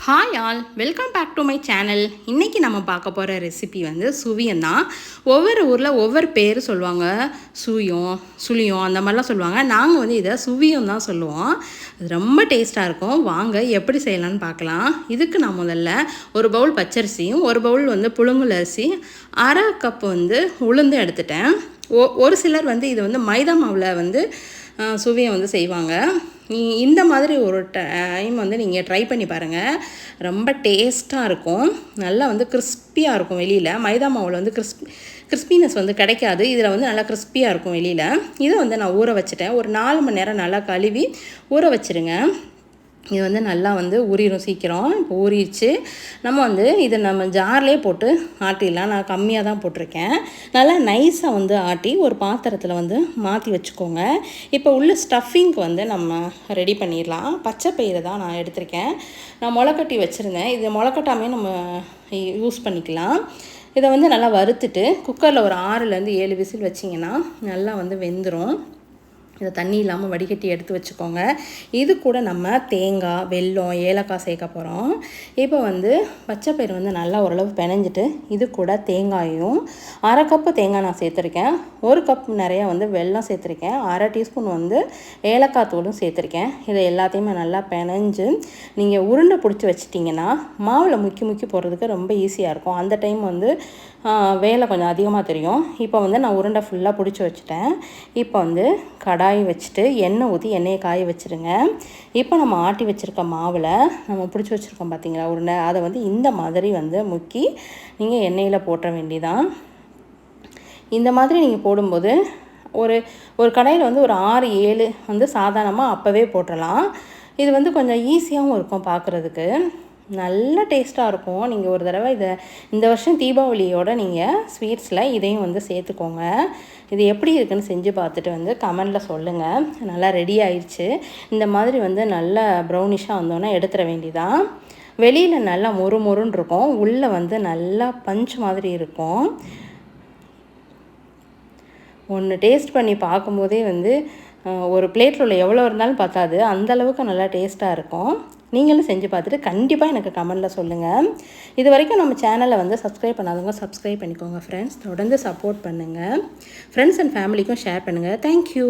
Hi all, welcome back to my channel. இன்றைக்கி நம்ம பார்க்க போகிற ரெசிபி வந்து சுவியம் தான். ஒவ்வொரு ஊரில் ஒவ்வொரு பேர் சொல்லுவாங்க. சுயம், சுழியம் அந்த மாதிரிலாம் சொல்லுவாங்க. நாங்கள் வந்து இதை சுவியம் தான் சொல்லுவோம். அது ரொம்ப டேஸ்ட்டாக இருக்கும். வாங்க எப்படி செய்யலான்னு பார்க்கலாம். இதுக்கு நான் முதல்ல ஒரு பவுல் பச்சரிசியும் ஒரு பவுல் வந்து புழுங்கல் அரிசி, அரை கப் வந்து உளுந்து எடுத்துட்டேன். ஒரு சிலர் வந்து இது வந்து மைதா மாவில் வந்து சுவியம் வந்து செய்வாங்க. இந்த மாதிரி ஒரு டைம் வந்து நீங்கள் ட்ரை பண்ணி பாருங்கள். ரொம்ப டேஸ்ட்டாக இருக்கும். நல்லா வந்து கிறிஸ்பியாக இருக்கும். வெளியில் மைதா மாவில் வந்து கிறிஸ்பினஸ் வந்து கிடைக்காது. இதில் வந்து நல்லா கிறிஸ்பியாக இருக்கும் வெளியில். இதை வந்து நான் ஊற வச்சுட்டேன். ஒரு 4 மணி நேரம் நல்லா கழுவி ஊற வச்சுருங்க. இது வந்து நல்லா வந்து ஊறிடும் சீக்கிரம். இப்போ ஊறிடுச்சு. நம்ம வந்து இதை நம்ம ஜார்லேயே போட்டு ஆட்டிடலாம். நான் கம்மியாக தான் போட்டிருக்கேன். நல்லா நைஸாக வந்து ஆட்டி ஒரு பாத்திரத்தில் வந்து மாற்றி வச்சுக்கோங்க. இப்போ உள்ள ஸ்டஃபிங்க்கு வந்து நம்ம ரெடி பண்ணிடலாம். பச்சை பயிறு தான் நான் எடுத்திருக்கேன். நான் முளைக்கட்டி வச்சுருந்தேன். இது முளைக்கட்டாமே நம்ம யூஸ் பண்ணிக்கலாம். இதை வந்து நல்லா வறுத்துட்டு குக்கரில் ஒரு 6லேருந்து 7 விசில் வச்சிங்கன்னா நல்லா வந்து வெந்துடும். இதை தண்ணி இல்லாமல் வடிகட்டி எடுத்து வச்சுக்கோங்க. இது கூட நம்ம தேங்காய், வெல்லம், ஏலக்காய் சேர்க்க போகிறோம். இப்போ வந்து பச்சைப்பயிறு வந்து நல்லா ஓரளவு பிணைஞ்சிட்டு இது கூட தேங்காயும், அரை கப்பு தேங்காய் நான் சேர்த்துருக்கேன். 1 கப் நிறையா வந்து வெல்லம் சேர்த்துருக்கேன். அரை டீஸ்பூன் வந்து ஏலக்காய் தூளும் சேர்த்துருக்கேன். இதை எல்லாத்தையுமே நல்லா பிணைஞ்சு நீங்கள் உருண்டை பிடிச்சி வச்சிட்டிங்கன்னா மாவில் முக்கி போடுறதுக்கு ரொம்ப ஈஸியாக இருக்கும். அந்த டைம் வந்து வேலை கொஞ்சம் அதிகமாக தெரியும். இப்போ வந்து நான் உருண்டை ஃபுல்லாக பிடிச்சி வச்சுட்டேன். இப்போ வந்து கடாய் வச்சுட்டு எண்ணெய் ஊற்றி எண்ணெயை காய வச்சுருங்க. இப்போ நம்ம ஆட்டி வச்சுருக்க மாவில் நம்ம பிடிச்சி வச்சுருக்கோம் பார்த்தீங்களா உருண்டை, அதை வந்து இந்த மாதிரி வந்து முக்கி நீங்கள் எண்ணெயில் போட்ட வேண்டியதான். இந்த மாதிரி நீங்கள் போடும்போது ஒரு கடாயில் வந்து ஒரு 6-7 வந்து சாதாரணமாக அப்போவே போட்டுடலாம். இது வந்து கொஞ்சம் ஈஸியாகவும் இருக்கும் பார்க்குறதுக்கு. நல்ல டேஸ்ட்டாக இருக்கும். நீங்கள் ஒரு தடவை இந்த வருஷம் தீபாவளியோட நீங்கள் ஸ்வீட்ஸில் இதையும் வந்து சேர்த்துக்கோங்க. இது எப்படி இருக்குன்னு செஞ்சு பார்த்துட்டு வந்து கமெண்டில் சொல்லுங்கள். நல்லா ரெடி ஆயிடுச்சு. இந்த மாதிரி வந்து நல்லா ப்ரௌனிஷாக வந்தோன்னே எடுத்துட வேண்டியதான். வெளியில் நல்லா மொறுன்னு இருக்கும், உள்ளே வந்து நல்லா பஞ்ச் மாதிரி இருக்கும். ஒன்று டேஸ்ட் பண்ணி பார்க்கும்போதே வந்து ஒரு பிளேட்டில் உள்ள எவ்வளோ இருந்தாலும் பார்த்தாது, அந்தளவுக்கு நல்லா டேஸ்ட்டாக இருக்கும். நீங்களும் செஞ்சு பார்த்துட்டு கண்டிப்பாக எனக்கு கமெண்டில் சொல்லுங்கள். இது வரைக்கும் நம்ம சேனலை வந்து சப்ஸ்கிரைப் பண்ணாதவங்க சப்ஸ்கிரைப் பண்ணிக்கோங்க ஃப்ரெண்ட்ஸ். தொடர்ந்து சப்போர்ட் பண்ணுங்கள். ஃப்ரெண்ட்ஸ் அண்ட் ஃபேமிலிக்கும் ஷேர் பண்ணுங்கள். தேங்க்யூ.